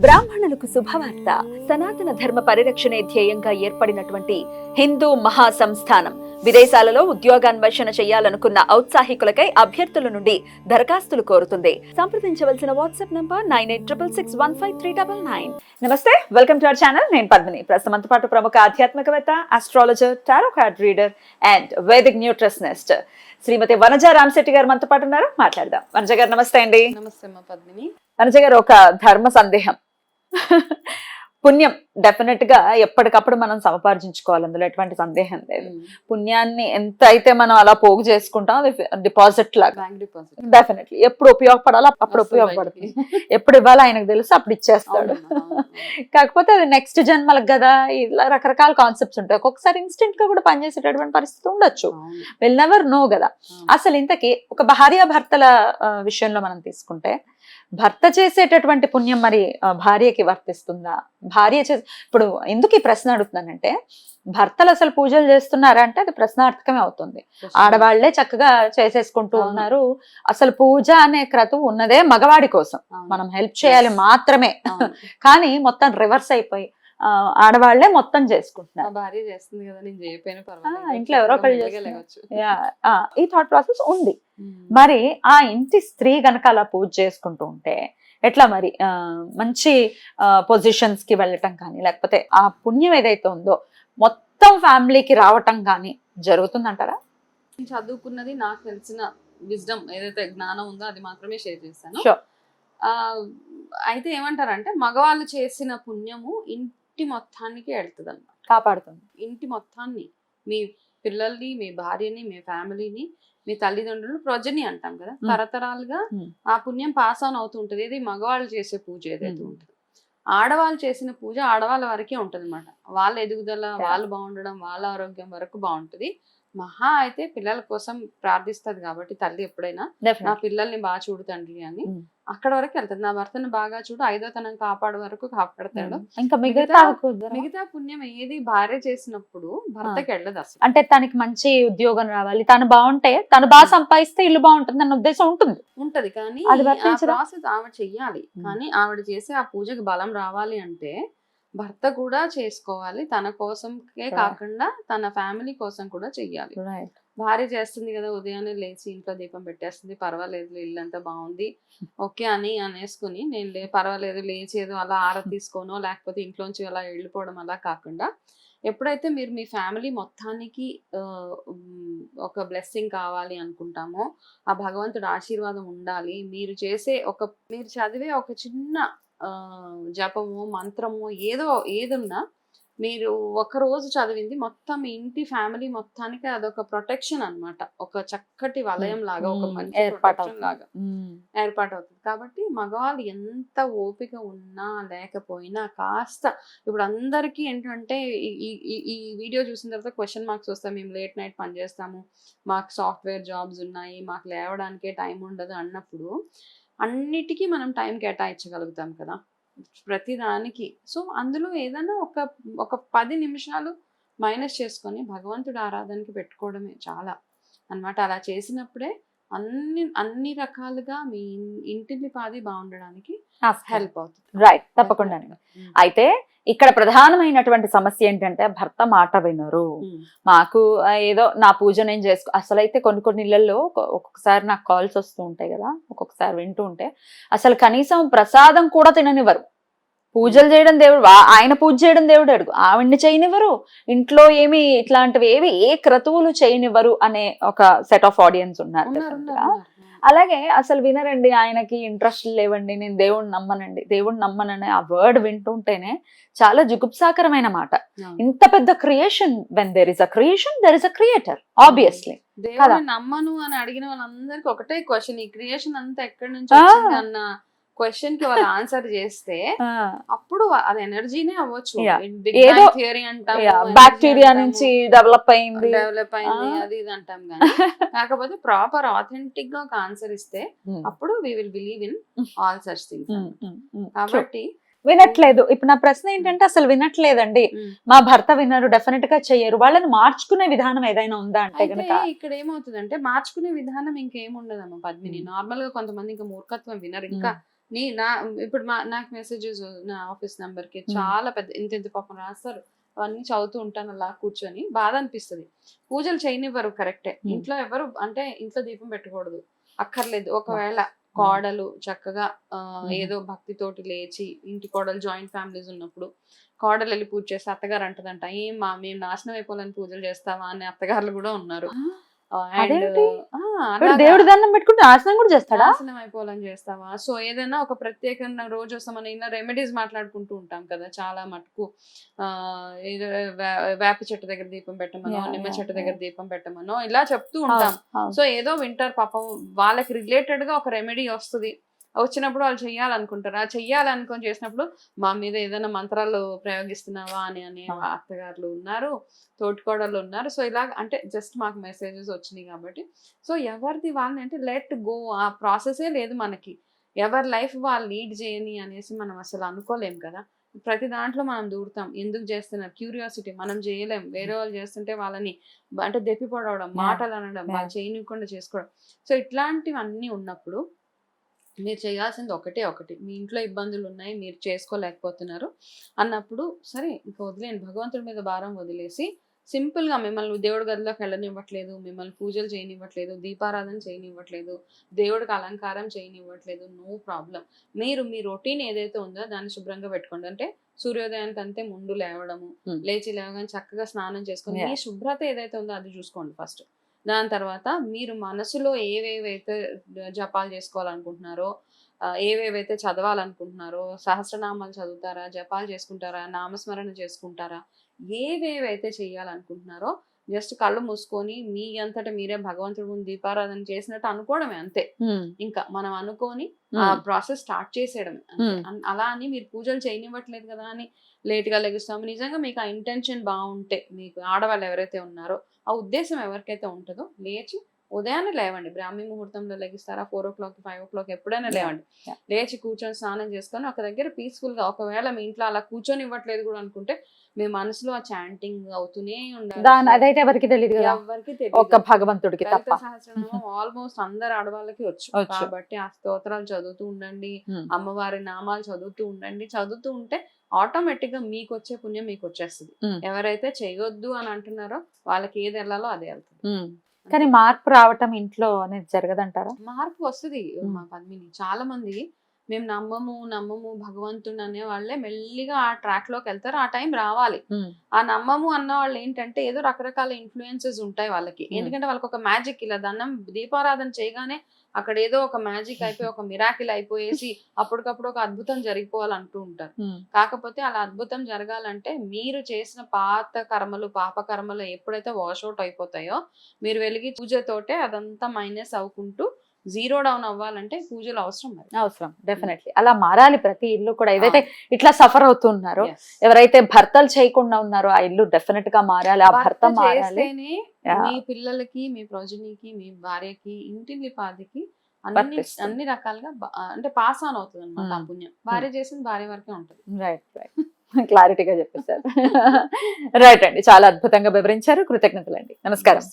బ్రాహ్మణులకు శుభవార్త. సనాతన ధర్మ పరిరక్షణే ధ్యేయంగా ఏర్పడినటువంటి హిందూ మహాసంస్థానం విదేశాలలో ఉద్యోగాన్వేషణ చేయాలనుకున్న ఔత్సాహికులకై అభ్యర్థుల నుండి దరఖాస్తులు కోరుతుంది. సంప్రదించవలసిన వాట్సాప్ నంబర్ 9866153999. నమస్తే, వెల్కమ్ టు అవర్ ఛానల్. నేను పద్మిని. ప్రస్తుతంతో పాటు ప్రముఖ ఆధ్యాత్మికవేత్త, astrologer, tarot card reader and Vedic nutritionist Srimati Vanaja Ramasetti garu మనతో పాటు ఉన్నారు. మాట్లాడదాం. వనజ గారు నమస్తే అండి. నమస్తే అమ్మా పద్మిని. వనజ గారు, ఒక ధర్మ సందేహం. పుణ్యం డెఫినెట్ గా ఎప్పటికప్పుడు మనం సముపార్జించుకోవాలి, అందులో ఎటువంటి సందేహం లేదు. పుణ్యాన్ని ఎంత అయితే మనం అలా పోగు చేసుకుంటాం, అది డిపాజిట్ లాగా బ్యాంక్ డిపాజిట్ డెఫినెట్లీ ఎప్పుడు ఉపయోగపడాలో అప్పుడు ఉపయోగపడుతుంది. ఎప్పుడు ఇవ్వాలో ఆయనకు తెలుసు, అప్పుడు ఇచ్చేస్తాడు. కాకపోతే అది నెక్స్ట్ జన్మలకు కదా, ఇలా రకరకాల కాన్సెప్ట్స్ ఉంటాయి. ఒక్కొక్కసారి ఇన్స్టెంట్ గా కూడా పనిచేసేటటువంటి పరిస్థితి ఉండొచ్చు. విల్ నెవర్ నో కదా. అసలు ఇంతకీ ఒక భార్యాభర్తల విషయంలో మనం తీసుకుంటే, భర్త చేసేటటువంటి పుణ్యం మరి భార్యకి వర్తిస్తుందా? భార్య ఇప్పుడు ఎందుకు ఈ ప్రశ్న అడుగుతున్నానంటే, భర్తలు అసలు పూజలు చేస్తున్నారా అంటే అది ప్రశ్నార్థకమే అవుతుంది. ఆడవాళ్లే చక్కగా చేసేసుకుంటూ ఉన్నారు. అసలు పూజ అనే క్రతువు ఉన్నదే మగవాడి కోసం, మనం హెల్ప్ చేయాలి మాత్రమే. కానీ మొత్తం రివర్స్ అయిపోయి ఆడవాళ్లే మొత్తం చేసుకుంటున్నారు. భార్య చేస్తుంది కదా, నేను చేయకపోయినా పర్వాలేదు, ఇంట్లో ఎవరో ఒకళ్ళు. ఈ థాట్ ప్రాసెస్ ఉంది. మరి ఆ ఇంటి స్త్రీ గనక అలా పూజ చేసుకుంటూ ఉంటే ఎట్లా మరి? మంచి పొజిషన్స్ కి వెళ్ళటం కానీ, లేకపోతే ఆ పుణ్యం ఏదైతే ఉందో మొత్తం ఫ్యామిలీకి రావటం కానీ జరుగుతుందంటారా? నేను చదువుకున్నది, నాకు తెలిసిన విజ్డమ్ ఏదైతే జ్ఞానం ఉందో అది మాత్రమే షేర్ చేస్తాను. అయితే ఏమంటారంటే, మగవాళ్ళు చేసిన పుణ్యము ఇంటి మొత్తానికి వెళ్తుంది అన్నమాట, కాపాడుతుంది. ఇంటి మొత్తాన్ని, మీ పిల్లల్ని, మీ భార్యని, మీ ఫ్యామిలీని, మీ తల్లిదండ్రులు, ప్రజని అంటాం కదా, తరతరాలుగా ఆ పుణ్యం పాస్ ఆన్ అవుతూ ఉంటుంది. ఇది మగవాళ్ళు చేసే పూజ ఏదైతే ఉంటుంది. ఆడవాళ్ళు చేసిన పూజ ఆడవాళ్ళ వరకే ఉంటది అనమాట. వాళ్ళ ఎదుగుదల, వాళ్ళు బాగుండడం, వాళ్ళ ఆరోగ్యం వరకు బాగుంటది. మహా అయితే పిల్లల కోసం ప్రార్థిస్తుంది కాబట్టి తల్లి ఎప్పుడైనా, నా పిల్లల్ని బాగా చూడు తండ్రి అని, అక్కడ వరకు వెళ్తుంది. నా భర్తను బాగా చూడు, 5వ తనం కాపాడు వరకు కాపాడతాడు. ఇంకా మిగతా పుణ్యం ఏది భార్య చేసినప్పుడు భర్తకి వెళ్ళదు అసలు. అంటే తనకి మంచి ఉద్యోగం రావాలి, తను బాగుంటే, తను బాగా సంపాదిస్తే ఇల్లు బాగుంటుంది అన్న ఉద్దేశం ఉంటది. కానీ ప్రాసెస్ ఆవిడ చెయ్యాలి. కానీ ఆవిడ చేసే ఆ పూజకి బలం రావాలి అంటే భర్త కూడా చేసుకోవాలి. తన కోసంకే కాకుండా తన ఫ్యామిలీ కోసం కూడా చెయ్యాలి. భార్య చేస్తుంది కదా, ఉదయాన్నే లేచి ఇంట్లో దీపం పెట్టేస్తుంది, పర్వాలేదు ఇల్లంతా బాగుంది ఓకే అని అనేసుకుని, నేను పర్వాలేదు లేచి ఏదో అలా ఆరతి తీసుకోనో లేకపోతే ఇంట్లోంచి అలా వెళ్ళిపోవడం అలా కాకుండా, ఎప్పుడైతే మీరు మీ ఫ్యామిలీ మొత్తానికి ఒక బ్లెస్సింగ్ కావాలి అనుకుంటామో, ఆ భగవంతుడి ఆశీర్వాదం ఉండాలి, మీరు చదివే ఒక చిన్న జపము, మంత్రము, ఏదున్నా మీరు ఒక రోజు చదివింది మొత్తం ఇంటి ఫ్యామిలీ మొత్తానికి అదొక ప్రొటెక్షన్ అన్నమాట. ఒక చక్కటి వలయం లాగా, ఒక మంచి ప్రొటెక్షన్ లాగా ఏర్పాటవుతుంది. కాబట్టి మగవాళ్ళు ఎంత ఓపిక ఉన్నా లేకపోయినా కాస్త, ఇప్పుడు అందరికీ ఏంటంటే ఈ వీడియో చూసిన తర్వాత క్వశ్చన్ మార్క్స్ వస్తాయి. మేము లేట్ నైట్ పనిచేస్తాము, మాకు సాఫ్ట్వేర్ జాబ్స్ ఉన్నాయి, మాకు లేవడానికే టైం ఉండదు అన్నప్పుడు, అన్నిటికీ మనం టైం కేటాయించగలుగుతాం కదా ప్రతి దానికి. సో అందులో ఏదైనా ఒక 10 నిమిషాలు మైనస్ చేసుకొని భగవంతుడి ఆరాధనకి పెట్టుకోవడమే చాలా అన్నమాట. అలా చేసినప్పుడే అన్ని రకాలుగా మీ ఇంటిని పాది బాగుండడానికి హెల్ప్ అవుతుంది. రైట్, తప్పకుండా. అయితే ఇక్కడ ప్రధానమైనటువంటి సమస్య ఏంటంటే, భర్త మాట వినరు. మాకు ఏదో నా పూజ నేను అసలైతే కొన్ని ఇళ్లలో ఒక్కొక్కసారి నాకు కాల్స్ వస్తూ ఉంటాయి కదా, ఒక్కొక్కసారి వింటూ ఉంటే అసలు కనీసం ప్రసాదం కూడా తిననివ్వరు. పూజలు చేయడం దేవుడు, ఆయన పూజ చేయడం దేవుడు అడుగు, ఆవిడ్ని చేయనివ్వరు. ఇంట్లో ఏమి ఇట్లాంటివి ఏ క్రతువులు చేయనివ్వరు అనే ఒక సెట్ ఆఫ్ ఆడియన్స్ ఉన్నారు. అలాగే అసలు వినరండి, ఆయనకి ఇంట్రెస్ట్ లేవండి, నేను దేవుడిని నమ్మనని ఆ వర్డ్ వింటుంటేనే చాలా జుగుప్సాకరమైన మాట. ఇంత పెద్ద creation, when there is a creation there is a creator, obviously. దేవుడిని నమ్మను అని అడిగిన వాళ్ళందరికీ ఒకటే క్వశ్చన్, ఈ క్రియేషన్ అంతా ఎక్కడి నుంచి వచ్చింది అన్న క్వశ్చన్ కి వాళ్ళు ఆన్సర్ చేస్తే అప్పుడు అది ఎనర్జీనే అవ్వచ్చు. థియరీ అంటాం, బ్యాక్టీరియా నుంచి డెవలప్ అయింది అది ఇది అంటాం. కానీ కాకపోతే ప్రాపర్ ఆథెంటిక్ గా ఒక ఆన్సర్ ఇస్తే అప్పుడు we will believe in all such things. కాబట్టి వినట్లేదు. ఇప్పుడు నా ప్రశ్న ఏంటంటే, అసలు వినట్లేదండి, మా భర్త వినరు, డెఫినెట్ గా చెయ్యరు, వాళ్ళని మార్చుకునే విధానం ఏదైనా ఉందా అంటే గనక? ఇక్కడ ఏమవుతుందంటే, మార్చుకునే విధానం ఇంకేముండదమ్మా పద్మిని. నార్మల్ గా కొంతమంది ఇంకా మూర్ఖత్వం వినరు, ఇంకా ఇప్పుడు నాకు మెసేజెస్ నా ఆఫీస్ నెంబర్ కి చాలా పెద్ద ఇంత పాపం రాస్తారు, అవన్నీ చదువుతూ ఉంటాను అలా కూర్చొని, బాధ అనిపిస్తుంది. పూజలు చేయనివ్వరు కరెక్టే, ఇంట్లో ఎవరు అంటే ఇంట్లో దీపం పెట్టకూడదు అక్కర్లేదు. ఒకవేళ కోడలు చక్కగా ఏదో భక్తితోటి లేచి, ఇంటి కోడలు జాయింట్ ఫ్యామిలీస్ ఉన్నప్పుడు కోడలు వెళ్ళి పూజ చేస్తే అత్తగారు అంటదంట, ఏం మా మేము నాశనం అయిపోవాలని పూజలు చేస్తావా అని అత్తగారులు కూడా ఉన్నారు. దేవుడి దండం పెట్టుకుంటే నాశనం కూడా చేస్తాడా? నాశనం అయిపోవాలని చేస్తావా? సో ఏదైనా ఒక ప్రత్యేకంగా రోజు వస్తాం మన ఇలా రెమెడీస్ మాట్లాడుకుంటూ ఉంటాం కదా చాలా మటుకు. వేప చెట్టు దగ్గర దీపం పెట్టమనో, నిమ్మ చెట్టు దగ్గర దీపం పెట్టమనో ఇలా చెప్తూ ఉంటాం. సో ఏదో వింటారు పాపం, వాళ్ళకి రిలేటెడ్ గా ఒక రెమెడీ వస్తుంది, వచ్చినప్పుడు వాళ్ళు చెయ్యాలనుకుంటారు. ఆ చెయ్యాలనుకొని చేసినప్పుడు మా మీద ఏదైనా మంత్రాలు ప్రయోగిస్తున్నావా అని అత్తగారులు ఉన్నారు, తోటికోడళ్ళు ఉన్నారు. సో ఇలా అంటే జస్ట్ మాకు మెసేజెస్ వచ్చినాయి కాబట్టి, సో ఎవరిది వాళ్ళని అంటే లెట్ గో, ఆ ప్రాసెసే లేదు మనకి. ఎవరి లైఫ్ వాళ్ళు లీడ్ చేయని అనేసి మనం అసలు అనుకోలేం కదా. ప్రతి దాంట్లో మనం దూరుతాం, ఎందుకు చేస్తున్నారు క్యూరియాసిటీ, మనం చేయలేం. వేరే వాళ్ళు చేస్తుంటే వాళ్ళని అంటే దెప్పి పొడవడం, మాటలు అనడం, వాళ్ళు చేయనివ్వకుండా చేసుకోవడం. సో ఇట్లాంటివన్నీ ఉన్నప్పుడు మీరు చేయాల్సింది ఒకటి, మీ ఇంట్లో ఇబ్బందులు ఉన్నాయి, మీరు చేసుకోలేకపోతున్నారు అన్నప్పుడు సరే ఇంకా వదిలేండి, భగవంతుడి మీద భారం వదిలేసి సింపుల్ గా మిమ్మల్ని దేవుడి గదిలోకి వెళ్ళనివ్వట్లేదు, మిమ్మల్ని పూజలు చేయనివ్వట్లేదు, దీపారాధన చేయనివ్వట్లేదు, దేవుడికి అలంకారం చేయనివ్వట్లేదు, నో ప్రాబ్లం. మీరు మీ రొటీన్ ఏదైతే ఉందో దాన్ని శుభ్రంగా పెట్టుకోండి. అంటే సూర్యోదయానికి అంతే ముందు లేవడము, లేచి లేవగానే చక్కగా స్నానం చేసుకొని మీ శుభ్రత ఏదైతే ఉందో అది చూసుకోండి ఫస్ట్. దాని తర్వాత మీరు మనసులో ఏవేవైతే జపాలు చేసుకోవాలనుకుంటున్నారో, ఏవేవైతే చదవాలనుకుంటున్నారో, సహస్రనామాలు చదువుతారా, జపాలు చేసుకుంటారా, నామస్మరణ చేసుకుంటారా, ఏవేవైతే చేయాలనుకుంటున్నారో జస్ట్ కళ్ళు మూసుకొని మీ అంతటా మీరే భగవంతుడి ముందు దీపారాధన చేసినట్టు అనుకోవడమే అంతే. ఇంకా మనం అనుకొని ఆ ప్రాసెస్ స్టార్ట్ చేసేయడమే. అలా అని మీరు పూజలు చేయనివ్వట్లేదు కదా అని లేట్ గా లెగుస్తాము. నిజంగా మీకు ఆ ఇంటెన్షన్ బాగుంటే, మీకు ఆడవాళ్ళు ఎవరైతే ఉన్నారో ఆ ఉద్దేశం ఎవరికైతే ఉంటుందో లేచి ఉదయాన్నే లేవండి. బ్రాహ్మీ ముహూర్తంలో లెగిస్తారా, 4 o'clock 5 o'clock ఎప్పుడైనా లేవండి. లేచి కూర్చొని స్నానం చేసుకొని ఒక దగ్గర పీస్ఫుల్ గా, ఒకవేళ మీ ఇంట్లో అలా కూర్చొని ఇవ్వట్లేదు కూడా అనుకుంటే మీ మనసులో ఆ చాంటింగ్ అవుతూనే ఉండాలి. అదైతే ఎవరికి తెలియదు, ఎవరికి తెలియదు, ఒక భగవంతుడికి తప్ప. సహస్రనామం ఆల్మోస్ట్ అందరు ఆడవాళ్ళకి వచ్చు కాబట్టి ఆ స్తోత్రాలు చదువుతూ ఉండండి, అమ్మవారి నామాలు చదువుతూ ఉండండి. చదువుతూ ఉంటే ఆటోమేటిక్ గా మీకు వచ్చే పుణ్యం మీకు వచ్చేస్తుంది. ఎవరైతే చేయొద్దు అని అంటున్నారో వాళ్ళకి ఏది వెళ్ళాలో అదే వెళ్తుంది. కానీ మార్పు రావటం ఇంట్లో అనేది జరగదంటారా? మార్పు వస్తుంది మా పద్మిని. చాలా మంది మేము నమ్మము భగవంతుని అనే వాళ్ళే మెల్లిగా ఆ ట్రాక్ లోకి వెళ్తారు. ఆ టైం రావాలి. ఆ నమ్మము అన్న వాళ్ళు ఏంటంటే ఏదో రకరకాల ఇన్ఫ్లుయెన్సెస్ ఉంటాయి వాళ్ళకి. ఎందుకంటే వాళ్ళకి ఒక మ్యాజిక్, ఇలా దండం దీపారాధన చేయగానే అక్కడ ఏదో ఒక మ్యాజిక్ అయిపోయి ఒక మిరాకిల్ అయిపోయేసి అప్పటికప్పుడు ఒక అద్భుతం జరిగిపోవాలంటూ ఉంటారు. కాకపోతే అలా అద్భుతం జరగాలంటే మీరు చేసిన పాత కర్మలు, పాప కర్మలు ఎప్పుడైతే వాష్అవుట్ అయిపోతాయో, మీరు వెలిగి పూజతోటే అదంతా మైనస్ అవ్వుకుంటూ జీరో డౌన్ అవ్వాలంటే పూజలు అవసరం. డెఫినెట్లీ అలా మారాలి ప్రతి ఇల్లు కూడా. ఏదైతే ఇట్లా సఫర్ అవుతున్నారో, ఎవరైతే భర్తలు చేయకుండా ఉన్నారో ఆ ఇల్లు డెఫినెట్ గా మారాలి. ఆ భర్త మారాలి. మీ పిల్లలకి, మీ ప్రొజనికి, మీ భార్యకి, ఇంటిని పాదికి అన్ని రకాలుగా అంటే పాస్ ఆన్ అవుతుంది అనమాట ఆ పుణ్యం. భార్య చేసింది భార్య వరకే ఉంటుంది. రైట్ క్లారిటీగా చెప్పేశారు. రైట్ అండి, చాలా అద్భుతంగా వివరించారు. కృతజ్ఞతలండి. నమస్కారం.